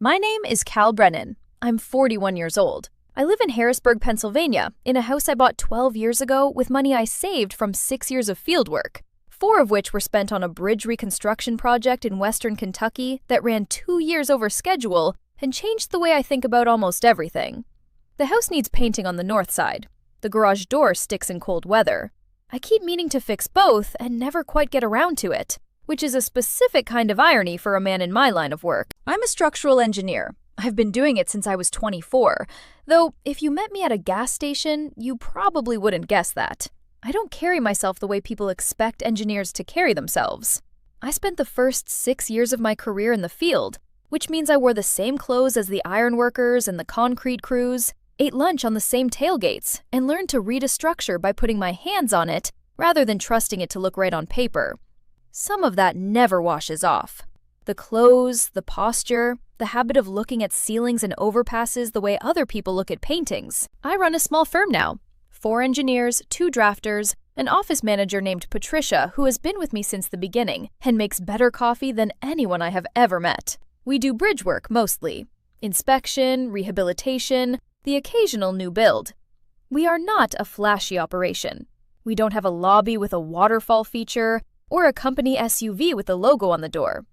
My name is Cal Brennan. I'm 41 years old. I live in Harrisburg, Pennsylvania, in a house I bought 12 years ago with money I saved from 6 years of field work, 4 of which were spent on a bridge reconstruction project in western Kentucky that ran 2 years over schedule and changed the way I think about almost everything. The house needs painting on the north side. The garage door sticks in cold weather. I keep meaning to fix both and never quite get around to it, which is a specific kind of irony for a man in my line of work. I'm a structural engineer. I've been doing it since I was 24, though if you met me at a gas station, you probably wouldn't guess that. I don't carry myself the way people expect engineers to carry themselves. I spent the first 6 years of my career in the field, which means I wore the same clothes as the ironworkers and the concrete crews, ate lunch on the same tailgates, and learned to read a structure by putting my hands on it rather than trusting it to look right on paper. Some of that never washes off. The clothes, the posture, the habit of looking at ceilings and overpasses the way other people look at paintings. I run a small firm now. 4 engineers, 2 drafters, an office manager named Patricia who has been with me since the beginning and makes better coffee than anyone I have ever met. We do bridge work mostly. Inspection, rehabilitation, the occasional new build. We are not a flashy operation. We don't have a lobby with a waterfall feature or a company SUV with a logo on the door.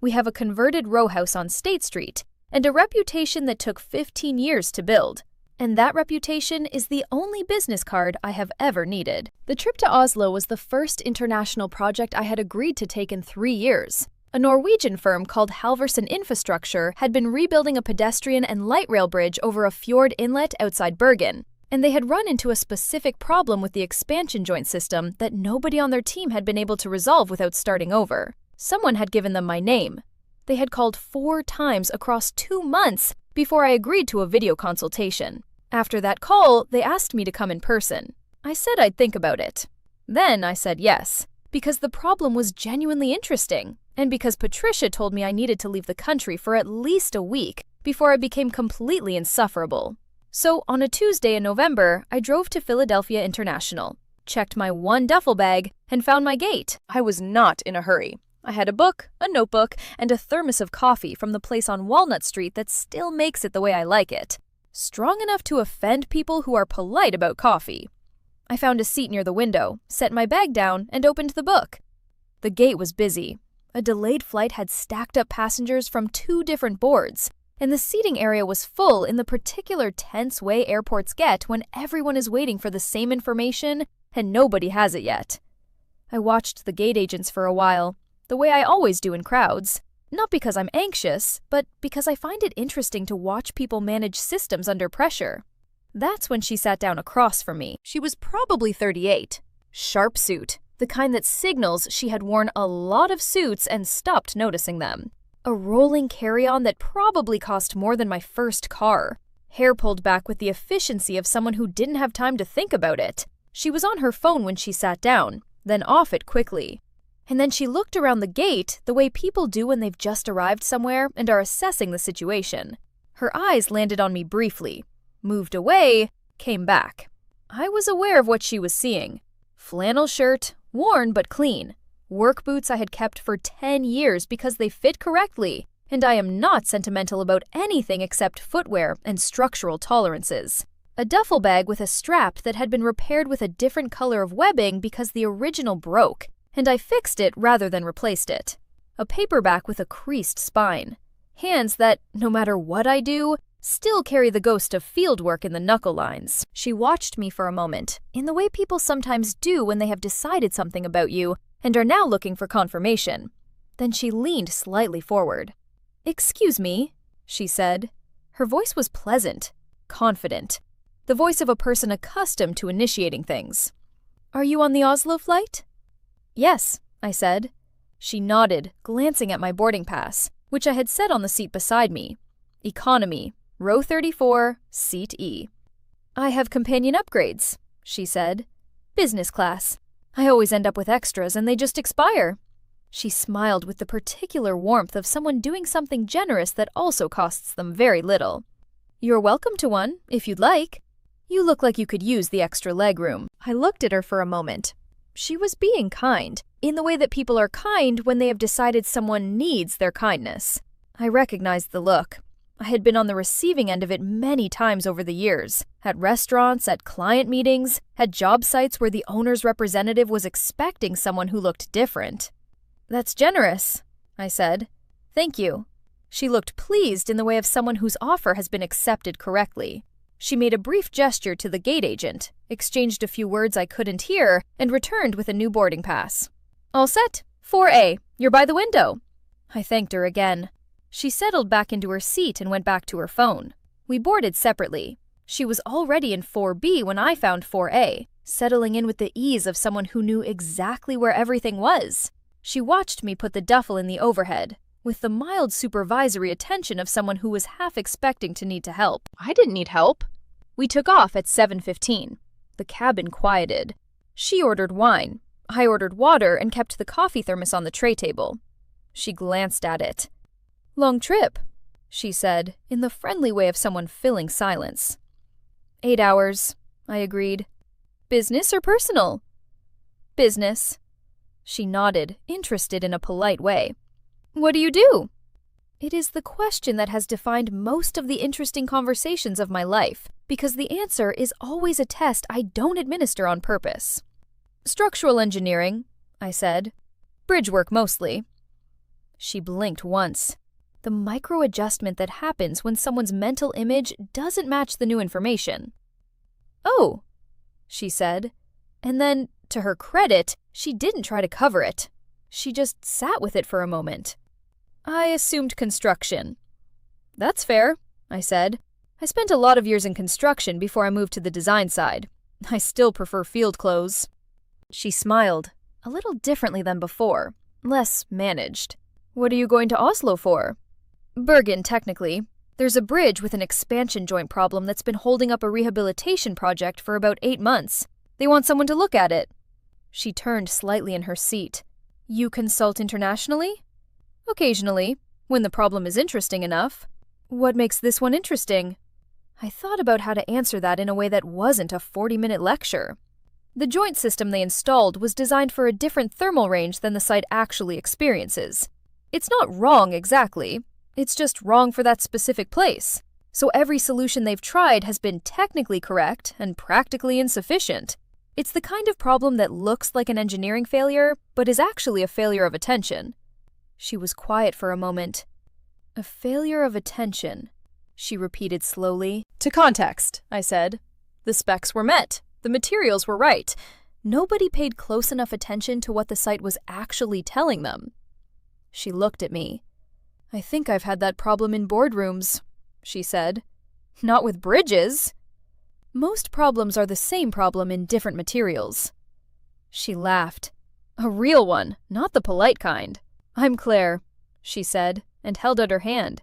We have a converted row house on State Street and a reputation that took 15 years to build. And that reputation is the only business card I have ever needed. The trip to Oslo was the first international project I had agreed to take in 3 years. A Norwegian firm called Halvorsen Infrastructure had been rebuilding a pedestrian and light rail bridge over a fjord inlet outside Bergen, and they had run into a specific problem with the expansion joint system that nobody on their team had been able to resolve without starting over. Someone had given them my name. They had called 4 times across 2 months before I agreed to a video consultation. After that call, they asked me to come in person. I said I'd think about it. Then I said yes, because the problem was genuinely interesting, and because Patricia told me I needed to leave the country for at least a week before I became completely insufferable. So on a Tuesday in November, I drove to Philadelphia International, checked my 1 duffel bag, and found my gate. I was not in a hurry. I had a book, a notebook, and a thermos of coffee from the place on Walnut Street that still makes it the way I like it. Strong enough to offend people who are polite about coffee. I found a seat near the window, set my bag down, and opened the book. The gate was busy. A delayed flight had stacked up passengers from 2 different boards, and the seating area was full in the particular tense way airports get when everyone is waiting for the same information and nobody has it yet. I watched the gate agents for a while, the way I always do in crowds, not because I'm anxious, but because I find it interesting to watch people manage systems under pressure. That's when she sat down across from me. She was probably 38. Sharp suit, the kind that signals she had worn a lot of suits and stopped noticing them. A rolling carry-on that probably cost more than my first car. Hair pulled back with the efficiency of someone who didn't have time to think about it. She was on her phone when she sat down, then off it quickly. And then she looked around the gate the way people do when they've just arrived somewhere and are assessing the situation. Her eyes landed on me briefly, moved away, came back. I was aware of what she was seeing. Flannel shirt, worn but clean. Work boots I had kept for 10 years because they fit correctly, and I am not sentimental about anything except footwear and structural tolerances. A duffel bag with a strap that had been repaired with a different color of webbing because the original broke, and I fixed it rather than replaced it. A paperback with a creased spine. Hands that, no matter what I do, still carry the ghost of fieldwork in the knuckle lines. She watched me for a moment, in the way people sometimes do when they have decided something about you and are now looking for confirmation. Then she leaned slightly forward. "Excuse me," she said. Her voice was pleasant, confident, the voice of a person accustomed to initiating things. "Are you on the Oslo flight?" "Yes," I said. She nodded, glancing at my boarding pass, which I had set on the seat beside me. Economy, row 34, seat E. "I have companion upgrades," she said. "Business class. I always end up with extras and they just expire." She smiled with the particular warmth of someone doing something generous that also costs them very little. "You're welcome to one, if you'd like. You look like you could use the extra legroom." I looked at her for a moment. She was being kind, in the way that people are kind when they have decided someone needs their kindness. I recognized the look. I had been on the receiving end of it many times over the years, at restaurants, at client meetings, at job sites where the owner's representative was expecting someone who looked different. "That's generous," I said. "Thank you." She looked pleased in the way of someone whose offer has been accepted correctly. She made a brief gesture to the gate agent, exchanged a few words I couldn't hear, and returned with a new boarding pass. "All set? 4A. You're by the window." I thanked her again. She settled back into her seat and went back to her phone. We boarded separately. She was already in 4B when I found 4A, settling in with the ease of someone who knew exactly where everything was. She watched me put the duffel in the overhead, with the mild supervisory attention of someone who was half expecting to need to help. I didn't need help. We took off at 7:15. The cabin quieted. She ordered wine. I ordered water and kept the coffee thermos on the tray table. She glanced at it. "Long trip," she said, in the friendly way of someone filling silence. 8 hours, I agreed. "Business or personal?" "Business." She nodded, interested in a polite way. "What do you do?" It is the question that has defined most of the interesting conversations of my life, because the answer is always a test I don't administer on purpose. "Structural engineering," I said. "Bridge work mostly." She blinked once. The micro-adjustment that happens when someone's mental image doesn't match the new information. "Oh," she said. And then, to her credit, she didn't try to cover it. She just sat with it for a moment. "I assumed construction." "That's fair," I said. "I spent a lot of years in construction before I moved to the design side. I still prefer field clothes." She smiled, a little differently than before, less managed. "What are you going to Oslo for?" "Bergen, technically. There's a bridge with an expansion joint problem that's been holding up a rehabilitation project for about 8 months. They want someone to look at it." She turned slightly in her seat. "You consult internationally?" "Occasionally, when the problem is interesting enough." "What makes this one interesting?" I thought about how to answer that in a way that wasn't a 40-minute lecture. The joint system they installed was designed for a different thermal range than the site actually experiences. It's not wrong exactly. It's just wrong for that specific place. So every solution they've tried has been technically correct and practically insufficient. It's the kind of problem that looks like an engineering failure, but is actually a failure of attention. She was quiet for a moment. "A failure of attention," she repeated slowly. "To context," I said. "The specs were met. The materials were right. Nobody paid close enough attention to what the site was actually telling them." She looked at me. "I think I've had that problem in boardrooms," she said. "Not with bridges." "Most problems are the same problem in different materials." She laughed. "A real one, not the polite kind." "I'm Claire," she said, and held out her hand.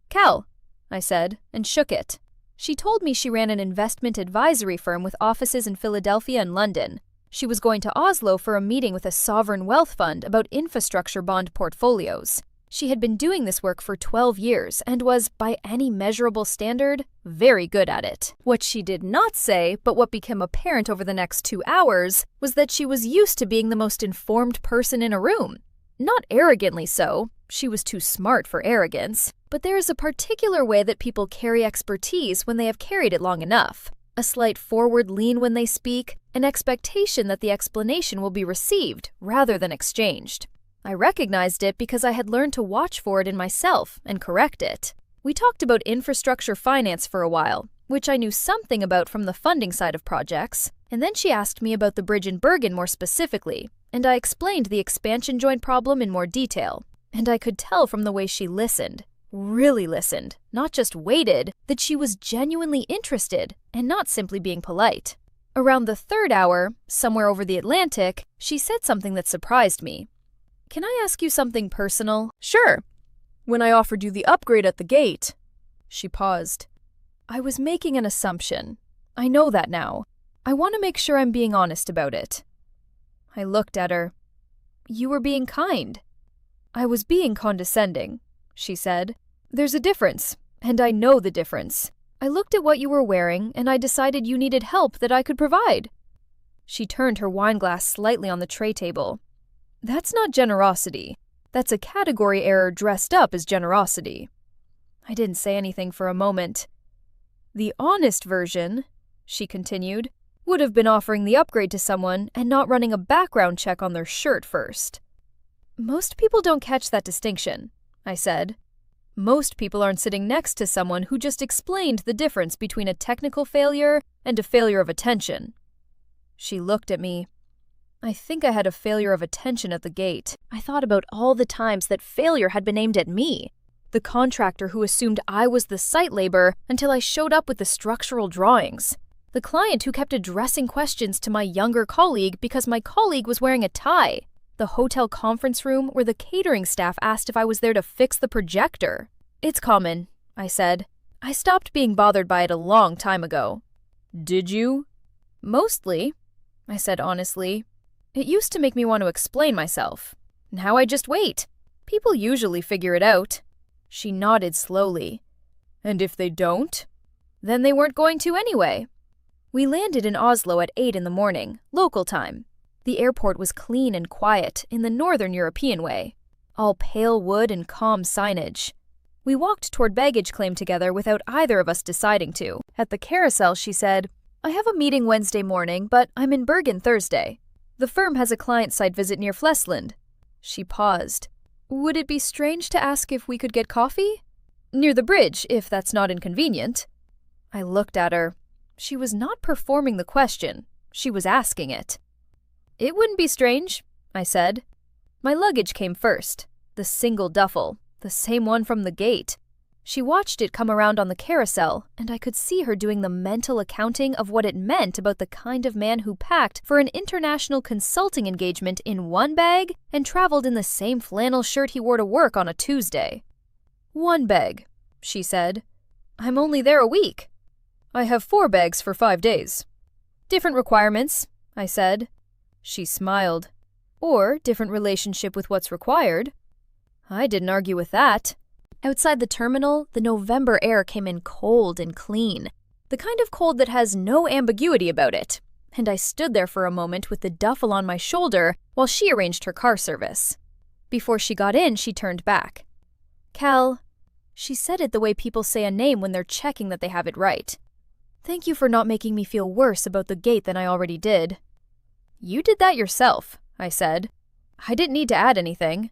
"Cal," I said, and shook it. She told me she ran an investment advisory firm with offices in Philadelphia and London. She was going to Oslo for a meeting with a sovereign wealth fund about infrastructure bond portfolios. She had been doing this work for 12 years and was, by any measurable standard, very good at it. What she did not say, but what became apparent over the next 2 hours, was that she was used to being the most informed person in a room. Not arrogantly so. She was too smart for arrogance. But there is a particular way that people carry expertise when they have carried it long enough. A slight forward lean when they speak, an expectation that the explanation will be received rather than exchanged. I recognized it because I had learned to watch for it in myself and correct it. We talked about infrastructure finance for a while, which I knew something about from the funding side of projects, and then she asked me about the bridge in Bergen more specifically, and I explained the expansion joint problem in more detail. And I could tell from the way she listened, really listened, not just waited, that she was genuinely interested and not simply being polite. Around the 3rd hour, somewhere over the Atlantic, she said something that surprised me. "Can I ask you something personal?" "Sure. When I offered you the upgrade at the gate..." She paused. "I was making an assumption. I know that now. I want to make sure I'm being honest about it." I looked at her. "You were being kind." "I was being condescending," she said. "There's a difference, and I know the difference. I looked at what you were wearing, and I decided you needed help that I could provide." She turned her wineglass slightly on the tray table. "That's not generosity. That's a category error dressed up as generosity." I didn't say anything for a moment. The honest version, she continued, would have been offering the upgrade to someone and not running a background check on their shirt first. Most people don't catch that distinction, I said. Most people aren't sitting next to someone who just explained the difference between a technical failure and a failure of attention. She looked at me. I think I had a failure of attention at the gate. I thought about all the times that failure had been aimed at me. The contractor who assumed I was the site labor until I showed up with the structural drawings. The client who kept addressing questions to my younger colleague because my colleague was wearing a tie. The hotel conference room where the catering staff asked if I was there to fix the projector. It's common, I said. I stopped being bothered by it a long time ago. Did you? Mostly, I said honestly. It used to make me want to explain myself. Now I just wait. People usually figure it out. She nodded slowly. And if they don't? Then they weren't going to anyway. We landed in Oslo at 8 in the morning, local time. The airport was clean and quiet in the northern European way, all pale wood and calm signage. We walked toward baggage claim together without either of us deciding to. At the carousel, she said, I have a meeting Wednesday morning, but I'm in Bergen Thursday. The firm has a client site visit near Flesland. She paused. Would it be strange to ask if we could get coffee? Near the bridge, if that's not inconvenient. I looked at her. She was not performing the question. She was asking it. It wouldn't be strange, I said. My luggage came first, the single duffel, the same one from the gate. She watched it come around on the carousel, and I could see her doing the mental accounting of what it meant about the kind of man who packed for an international consulting engagement in one bag and traveled in the same flannel shirt he wore to work on a Tuesday. One bag, she said. I'm only there a week. I have 4 bags for 5 days. Different requirements, I said. She smiled. Or different relationship with what's required. I didn't argue with that. Outside the terminal, the November air came in cold and clean, the kind of cold that has no ambiguity about it, and I stood there for a moment with the duffel on my shoulder while she arranged her car service. Before she got in, she turned back. Cal, she said it the way people say a name when they're checking that they have it right. Thank you for not making me feel worse about the gate than I already did. You did that yourself, I said. I didn't need to add anything.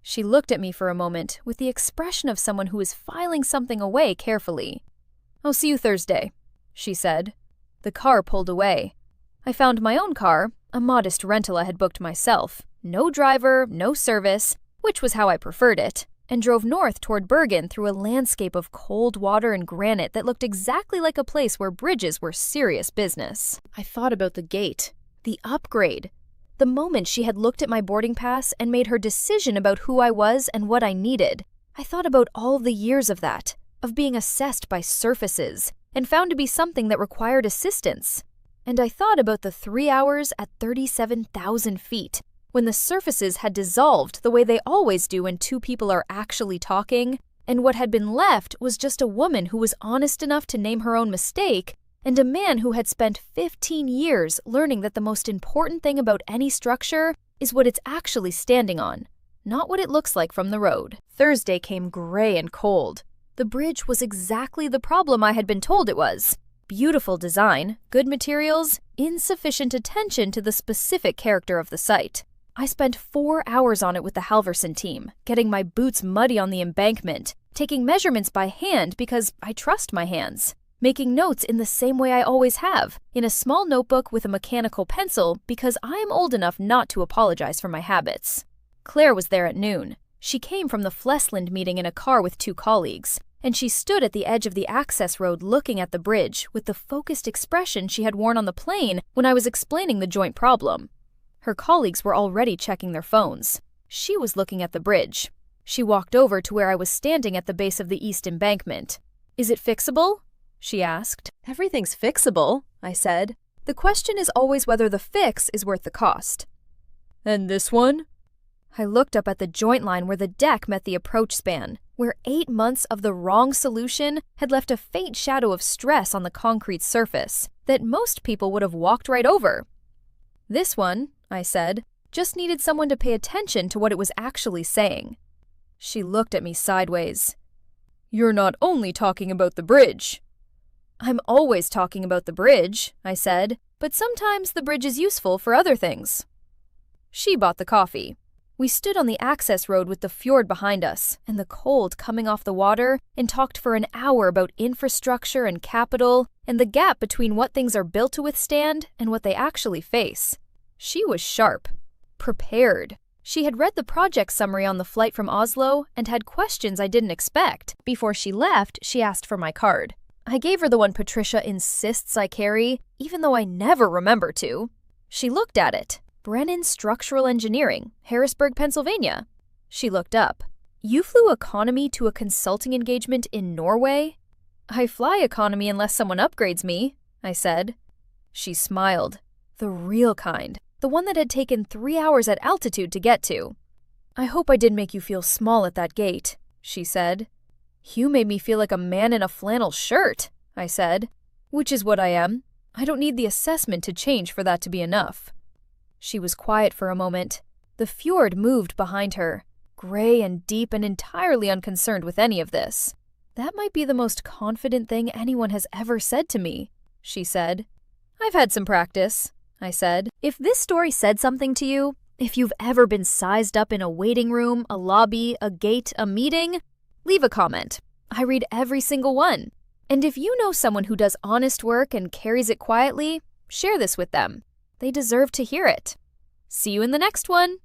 She looked at me for a moment with the expression of someone who is filing something away carefully. I'll see you Thursday, she said. The car pulled away. I found my own car, a modest rental I had booked myself. No driver, no service, which was how I preferred it, and drove north toward Bergen through a landscape of cold water and granite that looked exactly like a place where bridges were serious business. I thought about the gate, the upgrade, the moment she had looked at my boarding pass and made her decision about who I was and what I needed. I thought about all the years of that, of being assessed by surfaces, and found to be something that required assistance. And I thought about the 3 hours at 37,000 feet, when the surfaces had dissolved the way they always do when 2 people are actually talking, and what had been left was just a woman who was honest enough to name her own mistake, and a man who had spent 15 years learning that the most important thing about any structure is what it's actually standing on, not what it looks like from the road. Thursday came gray and cold. The bridge was exactly the problem I had been told it was. Beautiful design, good materials, insufficient attention to the specific character of the site. I spent 4 hours on it with the Halverson team, getting my boots muddy on the embankment, taking measurements by hand because I trust my hands, making notes in the same way I always have, in a small notebook with a mechanical pencil because I am old enough not to apologize for my habits. Claire was there at noon. She came from the Flesland meeting in a car with 2 colleagues, and she stood at the edge of the access road looking at the bridge with the focused expression she had worn on the plane when I was explaining the joint problem. Her colleagues were already checking their phones. She was looking at the bridge. She walked over to where I was standing at the base of the east embankment. Is it fixable? She asked. Everything's fixable, I said. The question is always whether the fix is worth the cost. And this one? I looked up at the joint line where the deck met the approach span, where 8 months of the wrong solution had left a faint shadow of stress on the concrete surface that most people would have walked right over. This one, I said, just needed someone to pay attention to what it was actually saying. She looked at me sideways. "You're not only talking about the bridge." "I'm always talking about the bridge," I said, "but sometimes the bridge is useful for other things." She bought the coffee. We stood on the access road with the fjord behind us and the cold coming off the water and talked for an hour about infrastructure and capital and the gap between what things are built to withstand and what they actually face. She was sharp, prepared. She had read the project summary on the flight from Oslo and had questions I didn't expect. Before she left, she asked for my card. I gave her the one Patricia insists I carry, even though I never remember to. She looked at it. Brennan Structural Engineering, Harrisburg, Pennsylvania. She looked up. "You flew economy to a consulting engagement in Norway?" "I fly economy unless someone upgrades me," I said. She smiled. The real kind. The one that had taken 3 hours at altitude to get to. "I hope I didn't make you feel small at that gate," she said. "You made me feel like a man in a flannel shirt," I said. "Which is what I am. I don't need the assessment to change for that to be enough." She was quiet for a moment. The fjord moved behind her, gray and deep and entirely unconcerned with any of this. "That might be the most confident thing anyone has ever said to me," she said. "I've had some practice," I said. If this story said something to you, if you've ever been sized up in a waiting room, a lobby, a gate, a meeting, leave a comment. I read every single one. And if you know someone who does honest work and carries it quietly, share this with them. They deserve to hear it. See you in the next one.